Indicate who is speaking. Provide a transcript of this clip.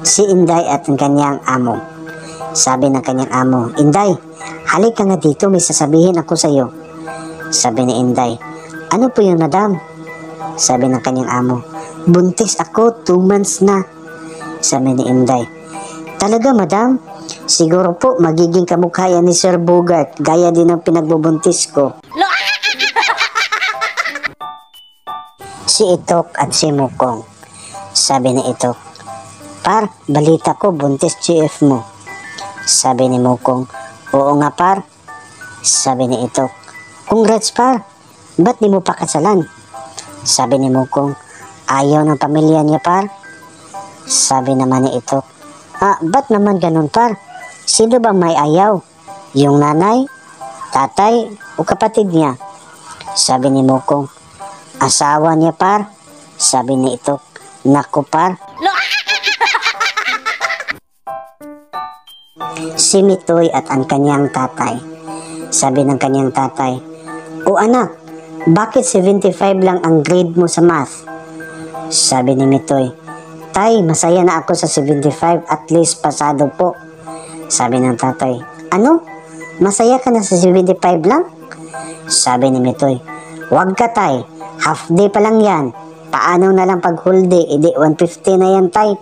Speaker 1: Si Inday at ang kanyang amo. Sabi ng kanyang amo, Inday, halika nga dito, may sasabihin ako sa iyo. Sabi ni Inday, ano po yun, madam? Sabi ng kanyang amo, buntis ako, 2 months na. Sabi ni Inday, talaga madam? Siguro po magiging kamukha yan ni Sir Bogart, gaya din ng pinagbubuntis ko. Si Itok at si Mukong. Sabi ni Itok, par, balita ko buntis GF mo. Sabi ni Mukong, oo nga par. Sabi ni Itok, congrats par, ba't di mo pa kasalan? Sabi ni Mukong, ayaw ng pamilya niya par. Sabi naman ni Itok, ba't naman ganun par? Sino bang may ayaw? Yung nanay, tatay, o kapatid niya? Sabi ni Mukong, asawa niya par. Sabi ni Itok, naku par. Si Mitoy at ang kanyang tatay. Sabi ng kanyang tatay, o anak, bakit 75 lang ang grade mo sa math? Sabi ni Mitoy, tay, masaya na ako sa 75, at least pasado po. Sabi ng tatay, ano? Masaya ka na sa 75 lang? Sabi ni Mitoy, wag ka tay, half day pa lang yan. Paano na lang pag whole day, edi 150 na yan tay.